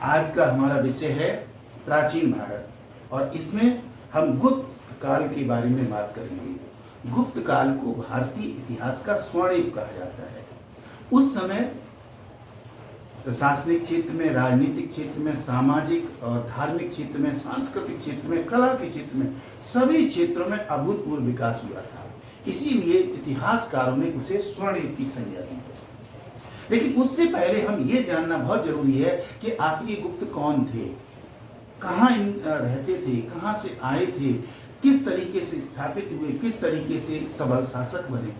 आज का हमारा विषय है प्राचीन भारत और इसमें हम गुप्त काल के बारे में बात करेंगे। गुप्त काल को भारतीय इतिहास का स्वर्ण युग कहा जाता है। उस समय प्रशासनिक क्षेत्र में, राजनीतिक क्षेत्र में, सामाजिक और धार्मिक क्षेत्र में, सांस्कृतिक क्षेत्र में, कला के क्षेत्र में, सभी क्षेत्रों में अभूतपूर्व विकास हुआ था। इसीलिए इतिहासकारों ने उसे स्वर्ण युग की संज्ञा दी है। लेकिन उससे पहले हम ये जानना बहुत जरूरी है कि आखिर ये गुप्त कौन थे, कहाँ रहते थे, कहाँ से आए थे, किस तरीके से स्थापित हुए, किस तरीके से सबल शासक बने।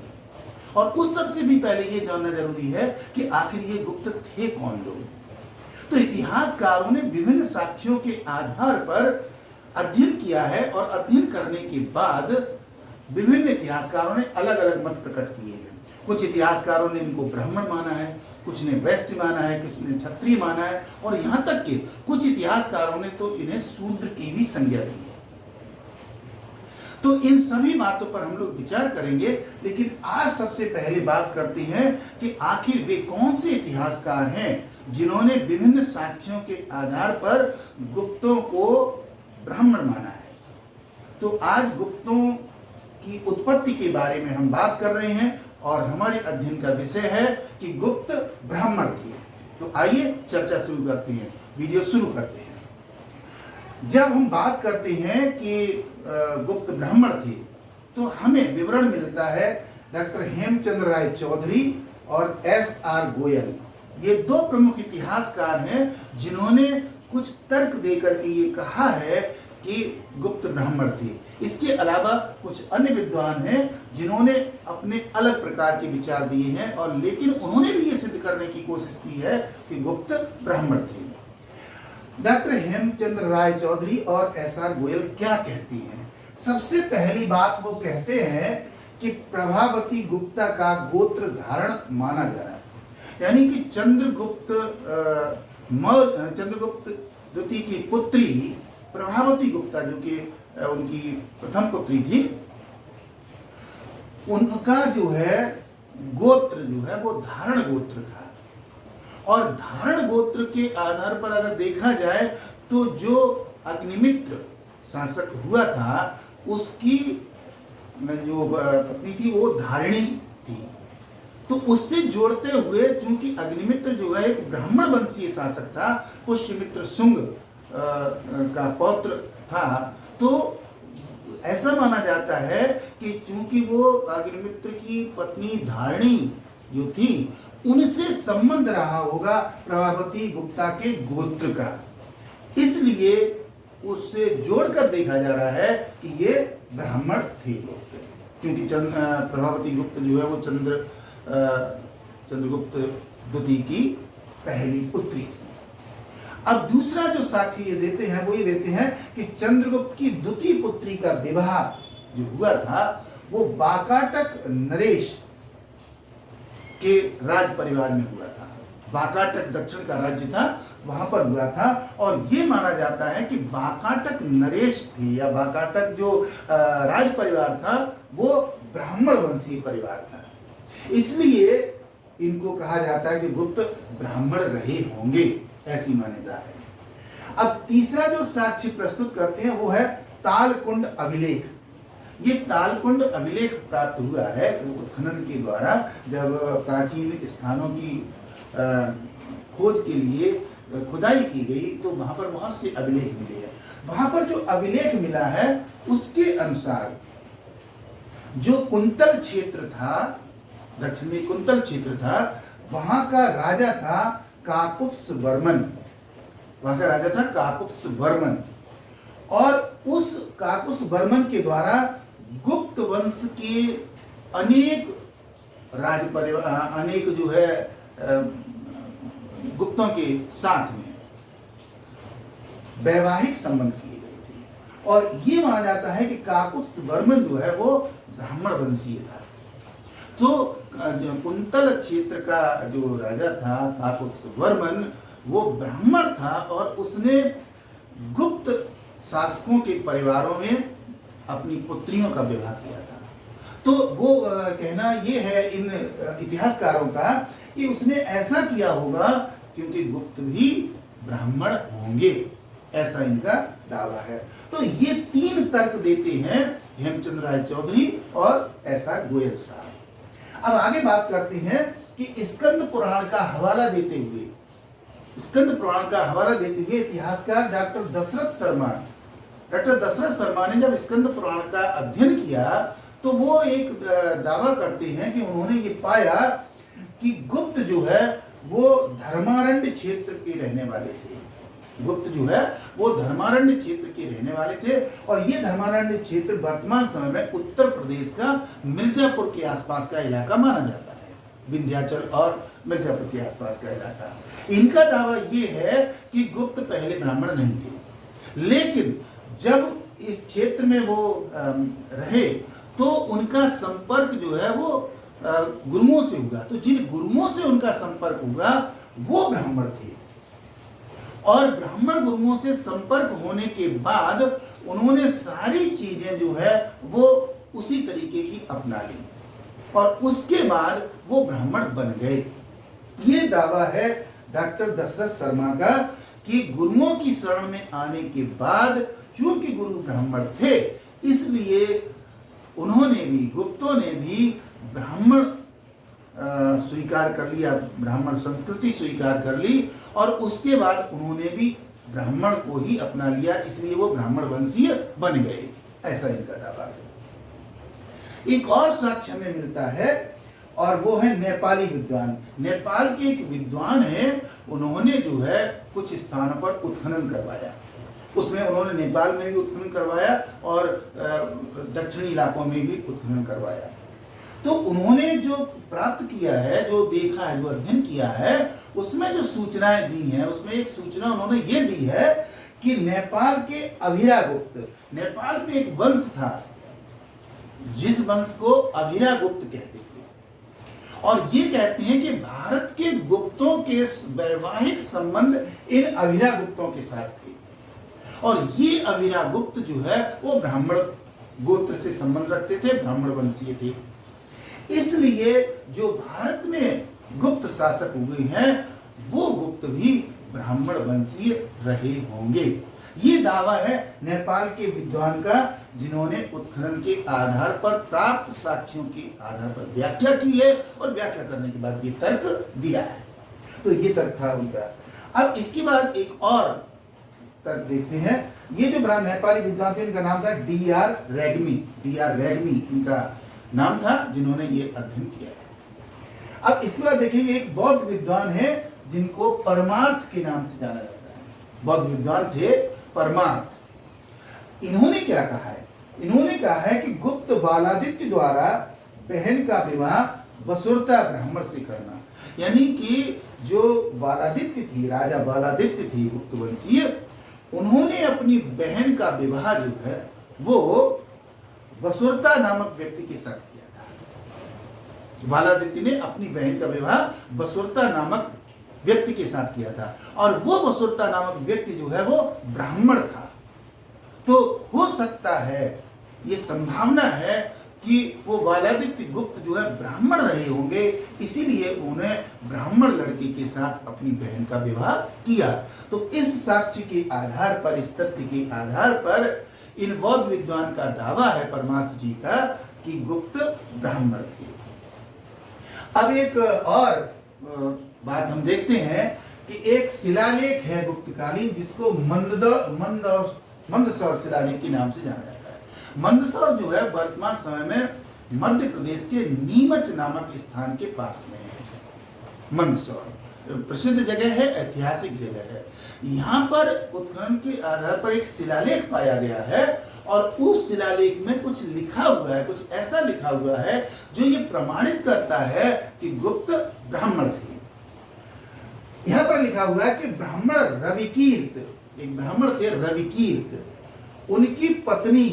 और उस सबसे भी पहले ये जानना जरूरी है कि आखिर ये गुप्त थे कौन लोग। तो इतिहासकारों ने विभिन्न साक्ष्यों के आधार पर अध्ययन किया है और अध्ययन करने के बाद विभिन्न इतिहासकारों ने अलग अलग मत प्रकट किए हैं। कुछ इतिहासकारों ने इनको ब्राह्मण माना है, कुछ ने वैश्य माना है, कुछ ने क्षत्रिय माना है और यहाँ तक कि कुछ इतिहासकारों ने तो इन्हें शूद्र की भी संज्ञा दी है। तो इन सभी बातों पर हम लोग विचार करेंगे, लेकिन आज सबसे पहले बात करते हैं कि आखिर वे कौन से इतिहासकार हैं जिन्होंने विभिन्न साक्ष्यों के आधार पर गुप्तों को ब्राह्मण माना है। तो आज गुप्तों की उत्पत्ति के बारे में हम बात कर रहे हैं और हमारे अध्ययन का विषय है कि गुप्त ब्राह्मण थे। तो आइए चर्चा शुरू करते हैं, वीडियो शुरू करते हैं। जब हम बात करते हैं कि गुप्त ब्राह्मण थे तो हमें विवरण मिलता है डॉक्टर हेमचंद्र राय चौधरी और एस.आर. गोयल। ये दो प्रमुख इतिहासकार हैं जिन्होंने कुछ तर्क देकर के ये कहा है कि गुप्त ब्राह्मण थे। इसके अलावा कुछ अन्य विद्वान हैं जिन्होंने अपने अलग प्रकार के विचार दिए हैं और लेकिन उन्होंने भी ये सिद्ध करने की कोशिश की है कि गुप्त ब्राह्मण थे। डॉक्टर हेमचंद्र राय चौधरी और एस.आर. गोयल क्या कहती हैं? सबसे पहली बात वो कहते हैं कि प्रभावती गुप्ता का गोत्र धारण माना जा रहा है, यानी कि चंद्रगुप्त द्वितीय की पुत्री प्रभावती गुप्ता जो कि उनकी प्रथम पुत्री थी, उनका जो है गोत्र जो है वो धारण गोत्र था। और धारण गोत्र के आधार पर अगर देखा जाए तो जो अग्निमित्र शासक हुआ था उसकी जो पत्नी थी वो धारिणी थी। तो उससे जोड़ते हुए चूंकि अग्निमित्र जो है एक ब्राह्मण वंशीय शासक था, पुष्यमित्र शुंग का पौत्र था, तो ऐसा माना जाता है कि चूंकि वो अग्निमित्र की पत्नी धारिणी जो थी उनसे संबंध रहा होगा प्रभावती गुप्ता के गोत्र का, इसलिए उससे जोड़कर देखा जा रहा है कि ये ब्राह्मण थे गुप्त। क्योंकि प्रभावती गुप्त जो है वो चंद्रगुप्त द्वितीय की पहली पुत्री थी। अब दूसरा जो साक्ष्य ये देते हैं वो ये देते हैं कि चंद्रगुप्त की द्वितीय पुत्री का विवाह जो हुआ था वो बाकाटक नरेश के राज परिवार में हुआ था। बाकाटक दक्षिण का राज्य था, वहां पर हुआ था और ये माना जाता है कि बाकाटक नरेश थे या बाकाटक जो राज परिवार था वो ब्राह्मण वंशीय परिवार था, इसलिए इनको कहा जाता है कि गुप्त ब्राह्मण रहे होंगे, ऐसी मान्यता है। अब तीसरा जो साक्ष्य प्रस्तुत करते हैं वो है तालकुंड अभिलेख। ये तालकुंड अभिलेख प्राप्त हुआ है उत्खनन के द्वारा। जब प्राचीन स्थानों की खोज के लिए खुदाई की गई तो वहां पर बहुत से अभिलेख मिले हैं। वहां पर जो अभिलेख मिला है उसके अनुसार जो कुंतल क्षेत्र था, दक्षिण में कुंतल क्षेत्र था, वहां का राजा था काकुत्स वर्मन। वहां का राजा था काकुत्स वर्मन और उस काकुत्स वर्मन के द्वारा गुप्त वंश के अनेक राज परिवार, अनेक जो है गुप्तों के साथ में वैवाहिक संबंध किए गए थे और ये माना जाता है कि काकुत्स वर्मन जो है वो ब्राह्मण वंशीय था। तो जो कुंतल क्षेत्र का जो राजा था काकुत्स वर्मन वो ब्राह्मण था और उसने गुप्त शासकों के परिवारों में अपनी पुत्रियों का विवाह किया था। तो वो कहना ये है इन इतिहासकारों का कि उसने ऐसा किया होगा क्योंकि गुप्त भी ब्राह्मण होंगे, ऐसा इनका दावा है। तो ये 3 तर्क देते हैं हेमचंद्र राय चौधरी और एस.आर. गोयल साहब। अब आगे बात करते हैं कि स्कंद पुराण का हवाला देते हुए इतिहासकार डॉक्टर दशरथ शर्मा ने जब स्कंद पुराण का अध्ययन किया तो वो एक दावा करते हैं कि उन्होंने ये पाया कि गुप्त जो है वो धर्मारण्य क्षेत्र के रहने वाले थे। और ये धर्मारण्य क्षेत्र वर्तमान समय में उत्तर प्रदेश का मिर्जापुर के आसपास का इलाका माना जाता है, विंध्याचल और मिर्जापुर के आसपास का इलाका। इनका दावा ये है कि गुप्त पहले ब्राह्मण नहीं थे, लेकिन जब इस क्षेत्र में वो रहे तो उनका संपर्क जो है वो गुरुओं से हुआ। तो जिन गुरुओं से उनका संपर्क हुआ वो ब्राह्मण थे, और ब्राह्मण गुरुओं से संपर्क होने के बाद उन्होंने सारी चीजें जो है वो उसी तरीके की अपना ली और उसके बाद वो ब्राह्मण बन गए। ये दावा है डॉक्टर दशरथ शर्मा का कि गुरुओं की शरण में आने के बाद चूंकि गुरु ब्राह्मण थे, इसलिए उन्होंने भी, गुप्तों ने भी ब्राह्मण स्वीकार कर लिया, ब्राह्मण संस्कृति स्वीकार कर ली, और उसके बाद उन्होंने भी ब्राह्मण को ही अपना लिया, इसलिए वो ब्राह्मण वंशीय बन गए, ऐसा इनका दावा है। एक और साक्ष्य में मिलता है और वो है नेपाली विद्वान। नेपाल के एक विद्वान है, उन्होंने जो है कुछ स्थानों पर उत्खनन करवाया। उसमें उन्होंने नेपाल में भी उत्खनन करवाया और दक्षिणी इलाकों में भी उत्खनन करवाया। तो उन्होंने जो प्राप्त किया है, जो देखा है, जो अध्ययन किया है, उसमें जो सूचनाएं दी हैं, उसमें एक सूचना उन्होंने ये दी है कि नेपाल के अभिरागुप्त, नेपाल में एक वंश था जिस वंश को अभिरागुप्त कहते थे, और ये कहते हैं कि भारत के गुप्तों के वैवाहिक संबंध इन अभिरागुप्तों के साथ थे, और ये अभिरागुप्त जो है वो ब्राह्मण गोत्र से संबंध रखते थे, ब्राह्मण वंशीय थे। इसलिए जो भारत में गुप्त शासक हुए हैं वो गुप्त भी ब्राह्मण वंशीय रहे होंगे। ये दावा है नेपाल के विद्वान का, जिन्होंने उत्खनन के आधार पर, प्राप्त साक्ष्यों के आधार पर व्याख्या की है, और व्याख्या करने के बाद ये तर्क दिया है। तो ये तर्क था उनका। अब इसके बाद एक और तर्क देखते हैं। ये जो नेपाली विद्वान थे, इनका नाम था D.R. रेग्मी इनका नाम था, जिन्होंने ये अध्ययन किया है। अब इसके बाद देखेंगे एक बौद्ध विद्वान है जिनको परमार्थ के नाम से जाना जाता है। बौद्ध विद्वान थे परमार्थ। इन्होंने क्या कहा है? इन्होंने कहा है कि गुप्त बालादित्य द्वारा बहन का विवाह वसुरता ब्राह्मण से करना, यानी कि जो बालादित्य थी, राजा बालादित्य थी गुप्त वंशीय, उन्होंने अपनी बहन का विवाह जो है वो वसुरता नामक व्यक्ति के साथ किया था। बालादित्य ने अपनी बहन का विवाह वसुरता नामक व्यक्ति के साथ किया था, और वो वसुरता नामक व्यक्ति जो है वो ब्राह्मण था। तो हो सकता है, ये संभावना है कि वो बालादित्य गुप्त जो है ब्राह्मण रहे होंगे, इसीलिए उन्हें ब्राह्मण लड़के के साथ अपनी बहन का विवाह किया। तो इस साक्ष्य के आधार पर, इस तथ्य के आधार पर इन बौद्ध विद्वान का दावा है परमार्थ जी का कि गुप्त ब्राह्मण थे। अब एक और बात हम देखते हैं कि एक शिलालेख है गुप्तकालीन, जिसको मंदसौर शिलालेख के नाम से जाना जाता है। मंदसौर जो है वर्तमान समय में मध्य प्रदेश के नीमच नामक स्थान के पास में है। मंदसौर प्रसिद्ध जगह है, ऐतिहासिक जगह है। यहाँ पर उत्खनन के आधार पर एक शिलालेख पाया गया है, और उस शिलालेख में कुछ लिखा हुआ है, कुछ ऐसा लिखा हुआ है जो ये प्रमाणित करता है कि गुप्त ब्राह्मण थे। यहाँ पर लिखा हुआ है कि ब्राह्मण रविकीर्त, एक ब्राह्मण थे रविकीर्त, उनकी पत्नी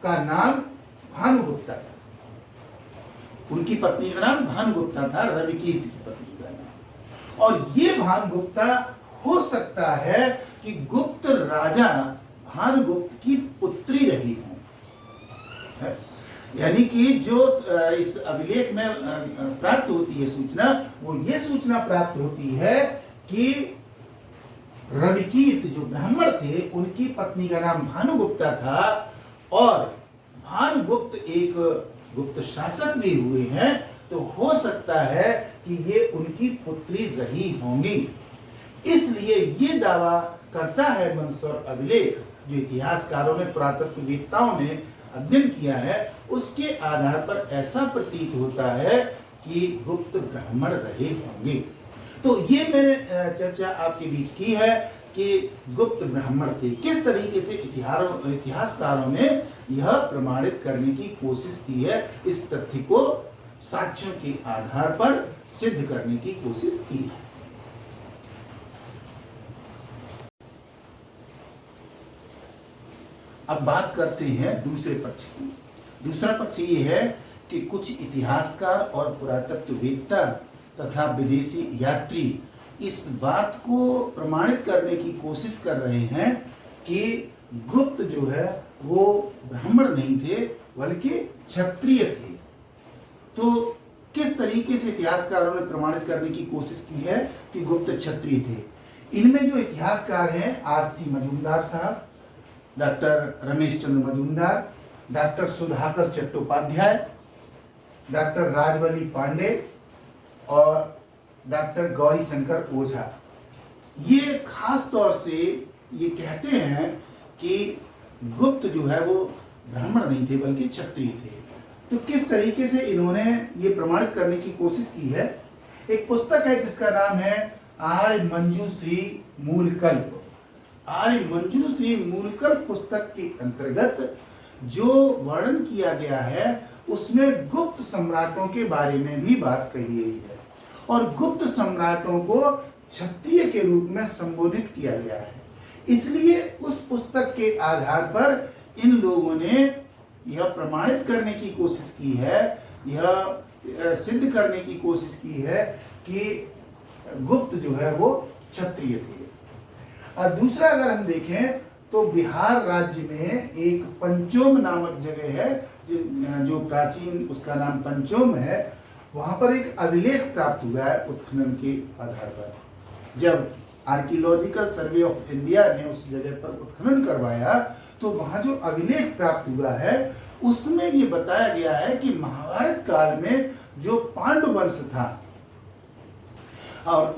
का नाम भानुगुप्ता था। उनकी पत्नी का नाम भानुगुप्ता था, रविकीर्त की पत्नी का नाम। और ये भानुगुप्ता हो सकता है कि गुप्त राजा भानुगुप्त की पुत्री रही हो। यानी कि जो इस अभिलेख में प्राप्त होती है सूचना, वो ये सूचना प्राप्त होती है कि रविकीत जो ब्राह्मण थे उनकी पत्नी का नाम भानुगुप्ता था, और भानुगुप्त एक गुप्त शासक भी हुए हैं, तो हो सकता है कि ये उनकी पुत्री रही होंगी। इसलिए ये दावा करता है वंशवर अभिलेख, जो इतिहासकारों ने, पुरातत्ववेत्ताओं ने अध्ययन किया है, उसके आधार पर ऐसा प्रतीत होता है कि गुप्त ब्राह्मण रहे होंगे। तो ये मैंने चर्चा आपके बीच की है कि गुप्त ब्राह्मण थे। किस तरीके से इतिहासकारों ने यह प्रमाणित करने की कोशिश की है, इस तथ्य को साक्ष्यों के आधार पर सिद्ध करने की कोशिश की है। अब बात करते हैं दूसरे पक्ष की। दूसरा पक्ष ये है कि कुछ इतिहासकार और पुरातत्ववेत्ता तथा विदेशी यात्री इस बात को प्रमाणित करने की कोशिश कर रहे हैं कि गुप्त जो है वो ब्राह्मण नहीं थे बल्कि क्षत्रिय थे। तो किस तरीके से इतिहासकारों ने प्रमाणित करने की कोशिश की है कि गुप्त क्षत्रिय थे? इनमें जो इतिहासकार हैं आर.सी. मजूमदार साहब, doctor Ramesh Chandra Majumdar, doctor Sudhakar Chattopadhyay, doctor Rajwali Pandey और डॉक्टर गौरी शंकर ओझा, ये खास तौर से ये कहते हैं कि गुप्त जो है वो ब्राह्मण नहीं थे बल्कि क्षत्रिय थे। तो किस तरीके से इन्होंने ये प्रमाणित करने की कोशिश की है? एक पुस्तक है जिसका नाम है आर्य मंजूश्री मूलकल्प। आर्य मंजूश्री मूलकल्प पुस्तक के अंतर्गत जो वर्णन किया गया है उसमें गुप्त सम्राटों के बारे में भी बात कही गई है, और गुप्त सम्राटों को क्षत्रिय के रूप में संबोधित किया गया है। इसलिए उस पुस्तक के आधार पर इन लोगों ने यह प्रमाणित करने की कोशिश की है, यह सिद्ध करने की कोशिश की है कि गुप्त जो है वो क्षत्रिय थे। और दूसरा अगर हम देखें तो बिहार राज्य में एक पंचोम नामक जगह है, जो प्राचीन उसका नाम पंचोम है। वहां पर एक अभिलेख प्राप्त हुआ है उत्खनन के आधार पर। जब आर्कियोलॉजिकल सर्वे ऑफ इंडिया ने उस जगह पर उत्खनन करवाया तो वहां जो अभिलेख प्राप्त हुआ है उसमें ये बताया गया है कि महाभारत काल में जो पांडु वंश था, और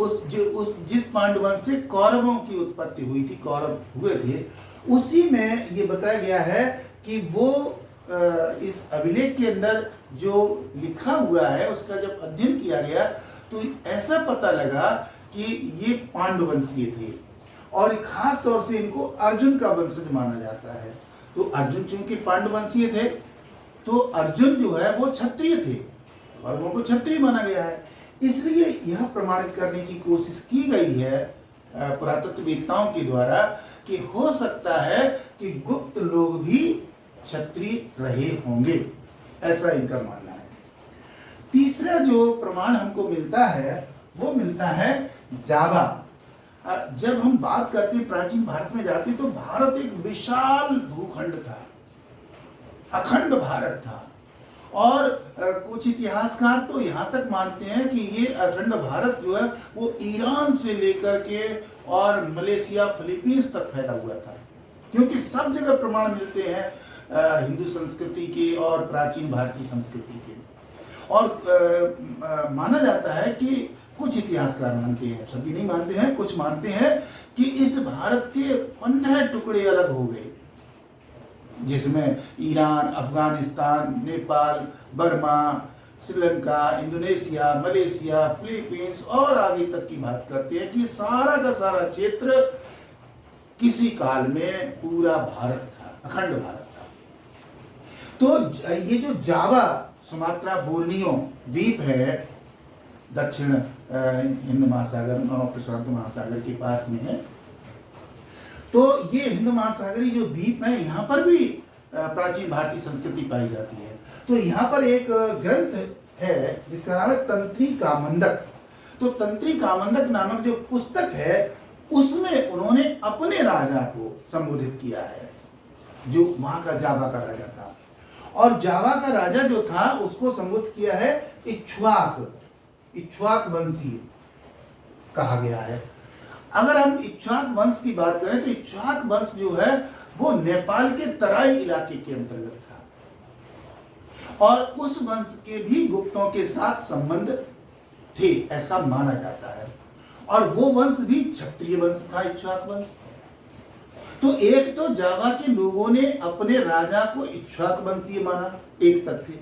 जिस पांडु वंश से कौरवों की उत्पत्ति हुई थी, कौरव हुए थे, उसी में ये बताया गया है कि वो इस अभिलेख के अंदर जो लिखा हुआ है उसका जब अध्ययन किया गया तो ऐसा पता लगा कि ये पांडुवंशीय थे, और खास तौर से इनको अर्जुन का वंशज माना जाता है। तो अर्जुन चूंकि पांडुवंशीय थे तो अर्जुन जो है वो क्षत्रिय थे, और वो को क्षत्रिय माना गया है। इसलिए यह प्रमाणित करने की कोशिश की गई है पुरातत्ववेत्ताओं के द्वारा कि हो सकता है कि गुप्त लोग भी क्षत्रिय रहे होंगे, ऐसा इनका मानना है। तीसरा जो प्रमाण हमको मिलता है वो मिलता है जावा। जब हम बात करते हैं प्राचीन भारत में जाते तो भारत एक विशाल भूखंड था, अखंड भारत था, और कुछ इतिहासकार तो यहाँ तक मानते हैं कि ये अखंड भारत जो है वो ईरान से लेकर के और मलेशिया, फिलीपींस तक फैला हुआ था, क्योंकि सब जगह प्रमाण मिलते हैं हिंदू संस्कृति के और प्राचीन भारतीय संस्कृति के। और माना जाता है कि कुछ इतिहासकार मानते हैं, सभी नहीं मानते हैं, कुछ मानते हैं कि इस भारत के 15 टुकड़े अलग हो गए, जिसमें Iran, Afghanistan, Nepal, Burma, Sri Lanka, Indonesia, Malaysia, Philippines और आगे तक की बात करते हैं कि सारा का सारा क्षेत्र किसी काल में पूरा भारत था, अखंड भारत था। तो ये जो जावा, सुमात्रा, बोर्नियो द्वीप है, दक्षिण हिंद महासागर और प्रशांत महासागर के पास में है। तो ये हिंद महासागरी जो द्वीप है, यहाँ पर भी प्राचीन भारतीय संस्कृति पाई जाती है। तो यहाँ पर एक ग्रंथ है जिसका नाम है तंत्री कामंदक। तो तंत्री कामंदक नामक जो पुस्तक है उसमें उन्होंने अपने राजा को संबोधित किया है, जो वहां का जावा का राजा था। और जावा का राजा जो था उसको संबोधित किया है इक्ष्वाक वंशी कहा गया है। अगर हम इक्ष्वाक वंश की बात करें तो इक्ष्वाक वंश जो है वो नेपाल के तराई इलाके के अंतर्गत था और उस वंश के भी गुप्तों के साथ संबंध थे, ऐसा माना जाता है। और वो वंश भी क्षत्रिय वंश था, इक्ष्वाक वंश। तो एक तो जावा के लोगों ने अपने राजा को इक्ष्वाक वंशीय माना, एक तथ्य।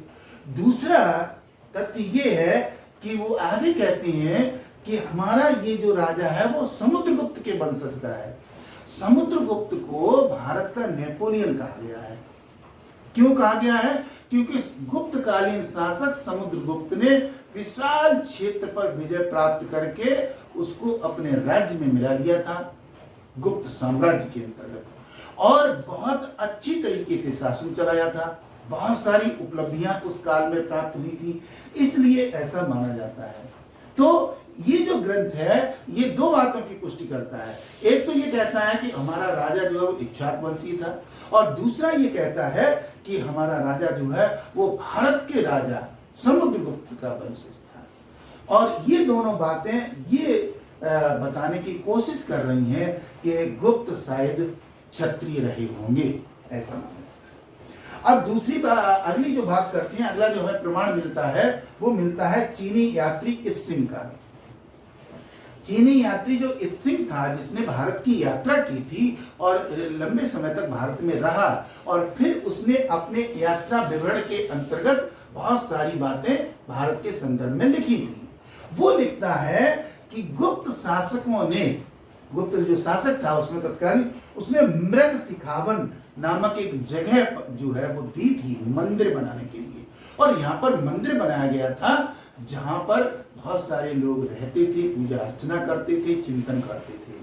दूसरा तथ्य ये है कि वो आगे कहते हैं कि हमारा ये जो राजा है वो समुद्रगुप्त के वंशज का है। समुद्रगुप्त को भारत का नेपोलियन कहा गया है। क्यों कहा गया है? क्योंकि गुप्तकालीन शासक समुद्रगुप्त ने विशाल क्षेत्र पर विजय प्राप्त करके उसको अपने राज्य में मिला लिया था, गुप्त साम्राज्य के अंतर्गत, और बहुत अच्छी तरीके से शासन चलाया था। बहुत सारी उपलब्धियां उस काल में प्राप्त हुई थी, इसलिए ऐसा माना जाता है। तो ये जो ग्रंथ है ये दो बातों की पुष्टि करता है। एक तो ये कहता है कि हमारा राजा जो है वो इक्ष्वाक वंशीय था, और दूसरा ये कहता है कि हमारा राजा जो है वो भारत के राजा समुद्रगुप्त का वंशज था। और ये दोनों बातें ये बताने की कोशिश कर रही हैं कि गुप्त शायद क्षत्रिय रहे होंगे, ऐसा माना। अब अगली जो बात करते हैं, अगला जो हमें प्रमाण मिलता है वो मिलता है चीनी यात्री इत्सिंग का। चीनी यात्री जो इत्सिंग था, जिसने भारत की यात्रा की थी और लंबे समय तक भारत में रहा, और फिर उसने अपने यात्रा विवरण के अंतर्गत बहुत सारी बातें भारत के संदर्भ में लिखी थी। वो लिखता है कि गुप्त शासकों ने, गुप्त जो शासक था उसमें तत्कालीन, उसने मृग सिखावन नामक एक जगह जो है वो दी थी मंदिर बनाने के लिए। और यहाँ पर मंदिर बनाया गया था जहां पर बहुत सारे लोग रहते थे, पूजा अर्चना करते थे, चिंतन करते थे।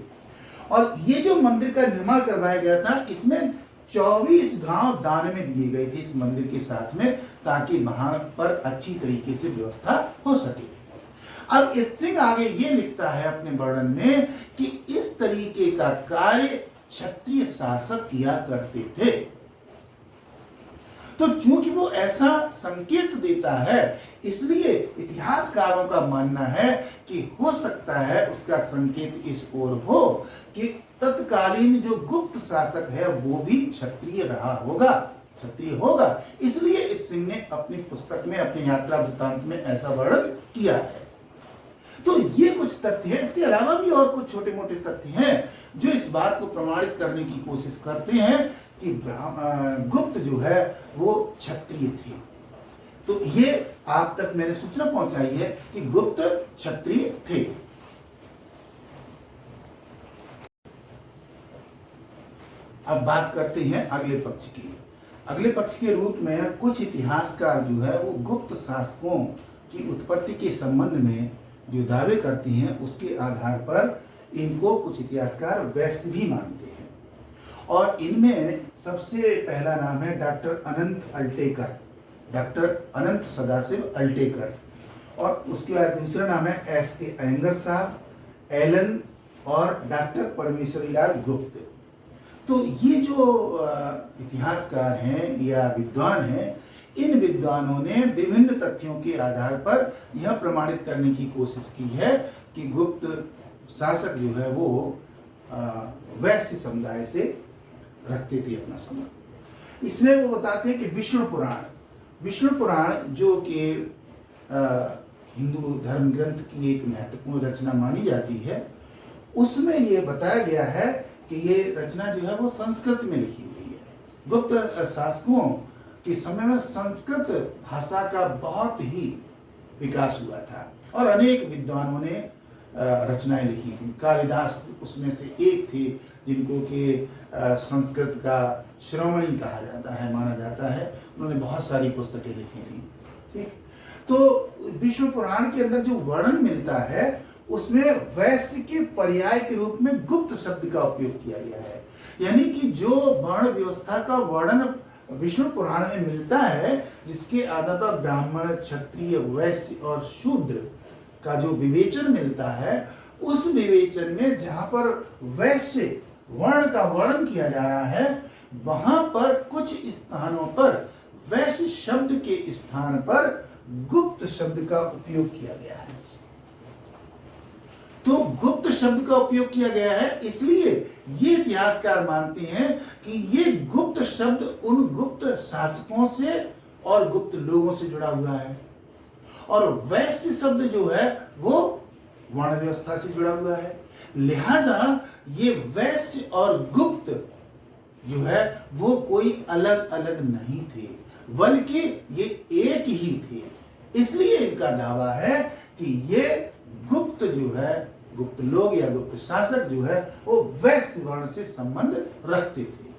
और ये जो मंदिर का निर्माण करवाया गया था, इसमें 24 गांव दान में दिए गए थे इस मंदिर के साथ में, ताकि वहां पर अच्छी तरीके से व्यवस्था हो सके। अब इत्सिंग आगे ये लिखता है अपने वर्णन में कि इस तरीके का कार्य क्षत्रिय शासक किया करते थे। तो चूंकि वो ऐसा संकेत देता है, इसलिए इतिहासकारों का मानना है कि हो सकता है उसका संकेत इस ओर हो कि तत्कालीन जो गुप्त शासक है वो भी क्षत्रिय रहा होगा, क्षत्रिय होगा। इसलिए इत्सिंग ने अपनी पुस्तक में, अपनी यात्रा वृत्तांत में ऐसा वर्णन किया है। तो ये कुछ तथ्य है। इसके अलावा भी और कुछ छोटे मोटे तथ्य हैं जो इस बात को प्रमाणित करने की कोशिश करते हैं कि गुप्त जो है वो क्षत्रिय थे। तो ये आप तक मैंने सूचना पहुंचाई है कि गुप्त क्षत्रिय थे। अब बात करते हैं अगले पक्ष की। अगले पक्ष के रूप में कुछ इतिहासकार जो है वो गुप्त शासकों की उत्पत्ति के संबंध में जो दावे करती हैं, उसके आधार पर इनको कुछ इतिहासकार वैश्य भी मानते हैं। और इनमें सबसे पहला नाम है डॉक्टर अनंत अल्टेकर, डॉक्टर अनंत सदाशिव अल्टेकर। और उसके बाद दूसरा नाम है एस.के. अयंगर साहब, एलन और डॉक्टर परमेश्वरीलाल गुप्त। तो ये जो इतिहासकार हैं या विद्वान हैं, इन विद्वानों ने विभिन्न तथ्यों के आधार पर यह प्रमाणित करने की कोशिश की है कि गुप्त शासक जो है वो वैश्य समुदाय से रखते थे अपना संबंध। इसमें वो बताते हैं कि विष्णु पुराण जो कि हिंदू धर्म ग्रंथ की एक महत्वपूर्ण रचना मानी जाती है, उसमें ये बताया गया है कि ये रचना जो है वो संस्कृत में लिखी हुई है। गुप्त शासकों के समय में संस्कृत भाषा का बहुत ही विकास हुआ था और अनेक विद्वानों ने रचनाएं लिखी थी। कालिदास उसमें से एक थे, जिनको कि संस्कृत का श्रोमणी कहा जाता है, माना जाता है। उन्होंने बहुत सारी पुस्तकें लिखी थी। ठीक, तो विष्णु पुराण के अंदर जो वर्णन मिलता है उसमें वैश्य के पर्याय के रूप में गुप्त शब्द का उपयोग किया गया है। यानी कि जो वर्ण व्यवस्था का वर्णन विष्णु पुराण में मिलता है, जिसके आधार पर ब्राह्मण, क्षत्रिय, वैश्य और शूद्र का जो विवेचन मिलता है, उस विवेचन में जहां पर वैश्य वर्ण का वर्णन किया जा रहा है, वहां पर कुछ स्थानों पर वैश्य शब्द के स्थान पर गुप्त शब्द का उपयोग किया गया है। तो गुप्त शब्द का उपयोग किया गया है, इसलिए ये इतिहासकार मानते हैं कि ये गुप्त शब्द उन गुप्त शासकों से और गुप्त लोगों से जुड़ा हुआ है, और वैश्य शब्द जो है वो वर्ण व्यवस्था से जुड़ा हुआ है। लिहाजा ये वैश्य और गुप्त जो है वो कोई अलग अलग नहीं थे, बल्कि ये एक ही थे। इसलिए इनका दावा है कि ये गुप्त जो है, गुप्त लोग या गुप्त शासक जो है वो वैश्य वर्ण से संबंध रखते थे,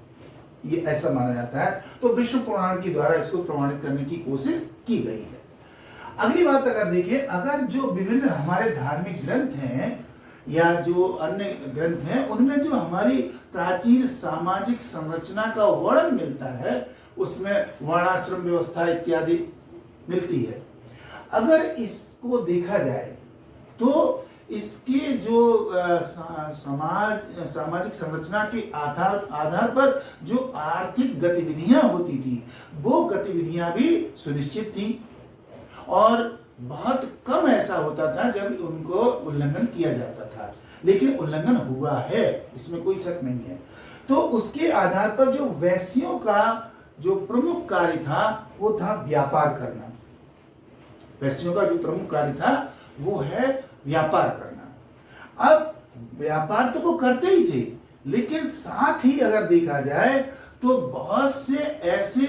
ये ऐसा माना जाता है। तो विष्णु पुराण के द्वारा इसको प्रमाणित करने की कोशिश की गई है। अगली बात अगर देखें, अगर जो विभिन्न हमारे धार्मिक ग्रंथ हैं या जो अन्य ग्रंथ हैं, उनमें जो हमारी प्राचीन सामाजिक संरचना का वर्णन मिलता है, उसमें वर्णाश्रम व्यवस्था इत्यादि मिलती है। अगर इसको देखा जाए तो इसके जो सामाजिक संरचना के आधार पर जो आर्थिक गतिविधियां होती थी, वो गतिविधियां भी सुनिश्चित थी, और बहुत कम ऐसा होता था जब उनको उल्लंघन किया जाता था, लेकिन उल्लंघन हुआ है, इसमें कोई शक नहीं है। तो उसके आधार पर जो वैश्यों का जो प्रमुख कार्य था वो था व्यापार करना। वैश्यों का जो प्रमुख कार्य था वो है व्यापार करना। अब व्यापार तो वो करते ही थे, लेकिन साथ ही अगर देखा जाए तो बहुत से ऐसे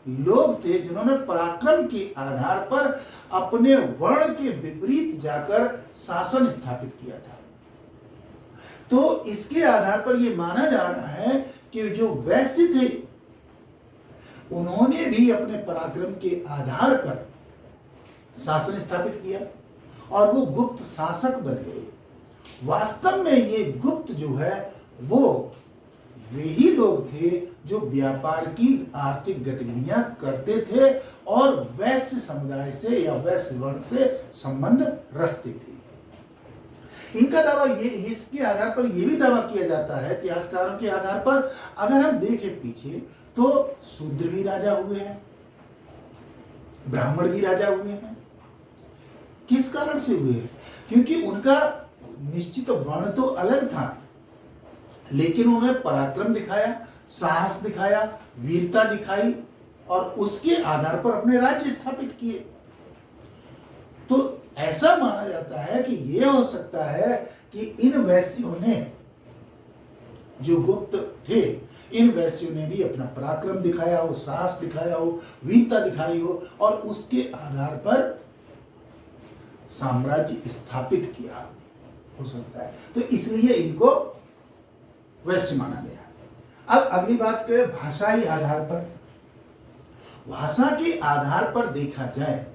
लोग थे जिन्होंने पराक्रम के आधार पर अपने वर्ण के विपरीत जाकर शासन स्थापित किया था। तो इसके आधार पर यह माना जा रहा है कि जो वैश्य थे उन्होंने भी अपने पराक्रम के आधार पर शासन स्थापित किया और वो गुप्त शासक बन गए। वास्तव में ये गुप्त जो है वो वे ही लोग थे जो व्यापार की आर्थिक गतिविधियां करते थे और वैश्य समुदाय से या वैश्य वर्ण से संबंध रखते थे। इनका दावा ये, इसके आधार पर यह भी दावा किया जाता है इतिहासकारों के आधार पर, अगर हम देखें पीछे तो शूद्र भी राजा हुए हैं, ब्राह्मण भी राजा हुए हैं। किस कारण से हुए? क्योंकि उनका निश्चित वर्ण तो अलग था, लेकिन उन्होंने पराक्रम दिखाया, साहस दिखाया, वीरता दिखाई और उसके आधार पर अपने राज्य स्थापित किए। तो ऐसा माना जाता है कि यह हो सकता है कि इन वैश्यों ने, जो गुप्त थे, इन वैश्यों ने भी अपना पराक्रम दिखाया हो, साहस दिखाया हो, वीरता दिखाई हो और उसके आधार पर साम्राज्य स्थापित किया हो सकता है। तो इसलिए इनको वैश्य माना गया। अब अगली बात करें भाषाई आधार पर। भाषा के आधार पर देखा जाए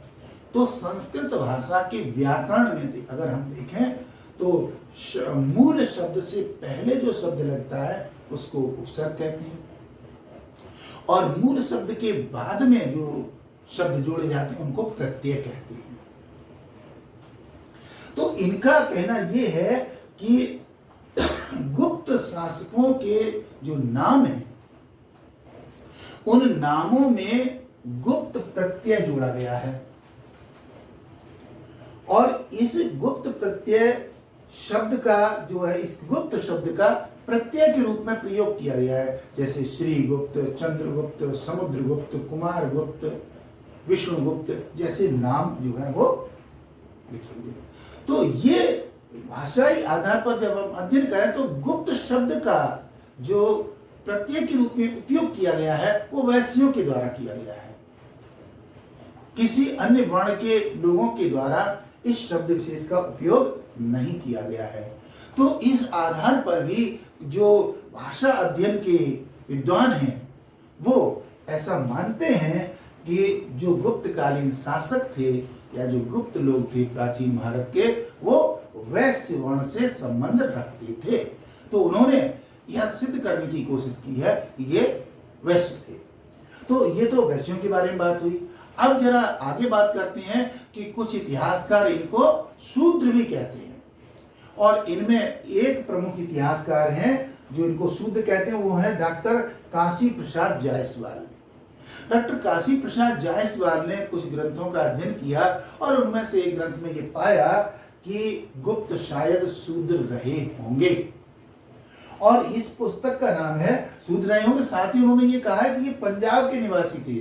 तो संस्कृत भाषा के व्याकरण में अगर हम देखें तो मूल शब्द से पहले जो शब्द लगता है उसको उपसर्ग कहते हैं, और मूल शब्द के बाद में जो शब्द जोड़े जाते हैं उनको प्रत्यय कहते हैं। तो इनका कहना यह है कि गुप्त शासकों के जो नाम हैं उन नामों में गुप्त प्रत्यय जोड़ा गया है, और इस गुप्त प्रत्यय शब्द का जो है, इस गुप्त शब्द का प्रत्यय के रूप में प्रयोग किया गया है, जैसे श्रीगुप्त, चंद्रगुप्त, समुद्रगुप्त, कुमारगुप्त, विष्णुगुप्त जैसे नाम जो है वो लिखे हुए। तो ये भाषाई आधार पर जब हम अध्ययन करें तो गुप्त शब्द का जो प्रत्यय के रूप में उपयोग किया गया है वो वैश्यों के द्वारा किया गया है, किसी अन्य वर्ण के लोगों के द्वारा इस शब्द विशेष का उपयोग नहीं किया गया है। तो इस आधार पर भी जो भाषा अध्ययन के विद्वान हैं वो ऐसा मानते हैं कि जो गुप्तकालीन शासक थे या जो गुप्त लोग थे प्राचीन भारत के, वो वैश्य वर्ण से संबंध रखते थे। तो उन्होंने यह सिद्ध करने की कोशिश की है कि ये वैश्य थे। तो ये तो वैश्यों के बारे में बात हुई। अब जरा आगे बात करते हैं कि कुछ इतिहासकार इनको शूद्र भी कहते हैं, और इनमें एक प्रमुख इतिहासकार हैं जो इनको शूद्र कहते हैं, वो है डॉक्टर काशी प्रसाद जायसवाल। डॉक्टर काशी प्रसाद जायसवाल ने कुछ ग्रंथों का अध्ययन किया और उनमें से एक ग्रंथ में ये पाया कि गुप्त शायद शूद्र रहे होंगे। और इस पुस्तक का नाम है शूद्र रहे होंगे। साथ ही उन्होंने ये कहा है कि ये पंजाब के निवासी थे,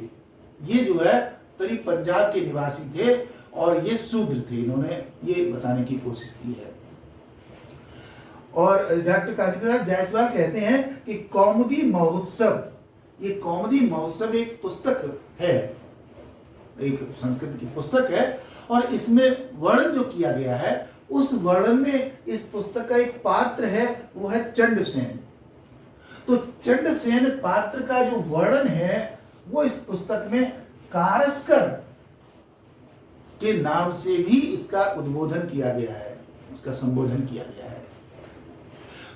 ये जो है करीब पंजाब के निवासी थे और ये शूद्र थे, इन्होंने ये बताने की कोशिश की है। और डॉक्टर काशी प्रसाद जायसवाल कहते हैं कि कौमुदी महोत्सव, ये कौमुदी महोत्सव एक पुस्तक है, एक संस्कृत की पुस्तक है, और इसमें वर्णन जो किया गया है उस वर्णन में इस पुस्तक का एक पात्र है, वो है चंडसेन। तो चंडसेन पात्र का जो वर्णन है वो इस पुस्तक में कारस्कर के नाम से भी इसका उद्बोधन किया गया है, उसका संबोधन किया गया है।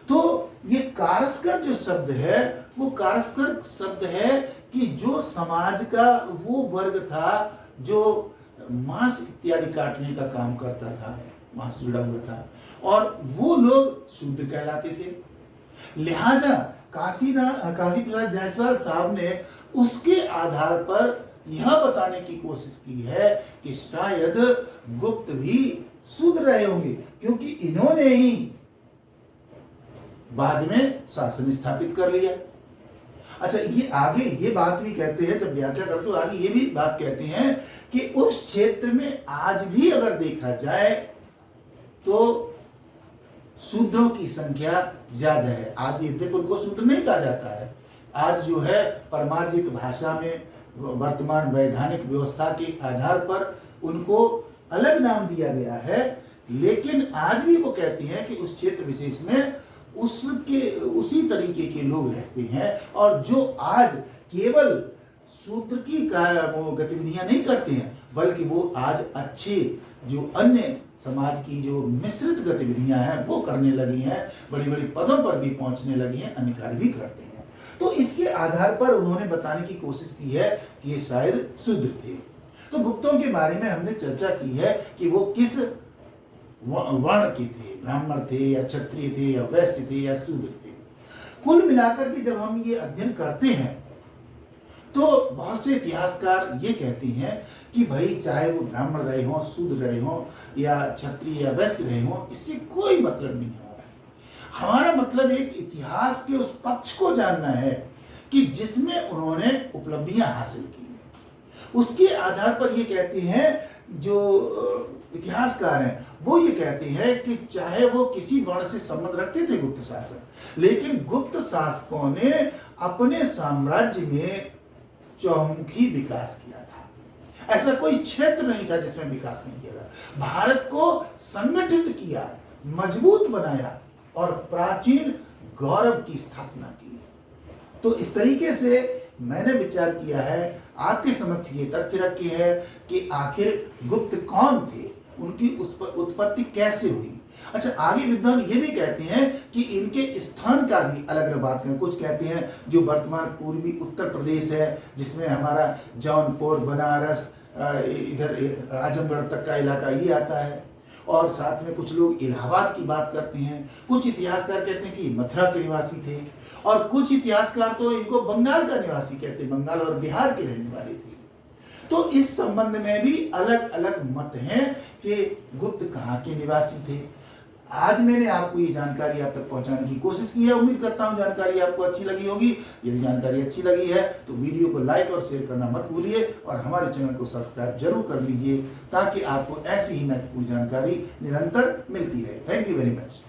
तो ये कारस्कर जो शब्द है वो कारस्कर शब्द है कि जो समाज का वो वर्ग था जो मांस इत्यादि काटने का काम करता था, मांस जुड़ा हुआ था, और वो लोग शूद्र कहलाते थे। लिहाजा काशी प्रसाद जायसवाल साहब ने उसके आधार पर यह बताने की कोशिश की है कि शायद गुप्त भी शूद्र रहे होंगे, क्योंकि इन्होंने ही बाद में शासन स्थापित कर लिया। अच्छा, ये आगे ये बात भी कहते हैं, जब व्याख्या करते हो आगे ये भी बात कहते हैं कि उस क्षेत्र में आज भी अगर देखा जाए तो शूद्रों की संख्या ज्यादा है। आज यद्यपि उनको शूद्र नहीं कहा जाता है, आज जो है परमार्जित भाषा में वर्तमान वैधानिक व्यवस्था के आधार पर उनको अलग नाम दिया गया है, लेकिन आज भी वो कहते हैं कि उस क्षेत्र विशेष में उसी तरीके के लोग रहते हैं, और जो आज केवल शूद्र की वो गतिविधियां नहीं करते हैं, बल्कि वो आज अच्छे जो अन्य समाज की जो मिश्रित गतिविधियां हैं वो करने लगी हैं, बड़ी बड़ी पदों पर भी पहुंचने लगी हैं, अन्य कार्य भी करते हैं। तो इसके आधार पर उन्होंने बताने की कोशिश की है कि ये शायद शूद्र थे। तो गुप्तों के बारे में हमने चर्चा की है कि वो किस वर्ण के थे, ब्राह्मण थे या क्षत्रिय थे या वैश्य थे या शूद्र थे। कुल मिलाकर के जब हम ये अध्ययन करते हैं तो बहुत से इतिहासकार ये कहते हैं कि भाई चाहे वो ब्राह्मण रहे हों, शूद्र रहे हों या क्षत्रिय या वैश्य रहे हों, इससे कोई मतलब नहीं हो रहा है। हमारा मतलब एक इतिहास के उस पक्ष को जानना है कि जिसमें उन्होंने उपलब्धियां हासिल की। उसके आधार पर ये कहते हैं जो इतिहासकार हैं, वो ये कहते हैं कि चाहे वो किसी वर्ण से संबंध रखते थे गुप्त शासक, लेकिन गुप्त शासकों ने अपने साम्राज्य में चौमुखी विकास किया था। ऐसा कोई क्षेत्र नहीं था जिसमें विकास नहीं किया था। भारत को संगठित किया, मजबूत बनाया और प्राचीन गौरव की स्थापना की। तो इस तरीके से मैंने विचार किया है, आपके समक्ष ये तथ्य रखे हैं कि आखिर गुप्त कौन थे, उनकी उस पर उत्पत्ति कैसे हुई। अच्छा, आगे विद्वान ये भी कहते हैं कि इनके स्थान का भी अलग अलग बात करें। कुछ कहते हैं जो वर्तमान पूर्वी उत्तर प्रदेश है, जिसमें हमारा जौनपुर, बनारस, इधर आजमगढ़ तक का इलाका ये आता है, और साथ में कुछ लोग इलाहाबाद की बात करते हैं। कुछ इतिहासकार कहते हैं कि मथुरा के निवासी थे, और कुछ इतिहासकार तो इनको बंगाल का निवासी कहते हैं, बंगाल और बिहार के रहने वाले थे। तो इस संबंध में भी अलग अलग मत हैं कि गुप्त कहाँ के निवासी थे। आज मैंने आपको ये जानकारी आप तक पहुंचाने की कोशिश की है। उम्मीद करता हूं जानकारी आपको अच्छी लगी होगी। यदि जानकारी अच्छी लगी है तो वीडियो को लाइक और शेयर करना मत भूलिए, और हमारे चैनल को सब्सक्राइब जरूर कर लीजिए, ताकि आपको ऐसी ही महत्वपूर्ण जानकारी निरंतर मिलती रहे। Thank you very much.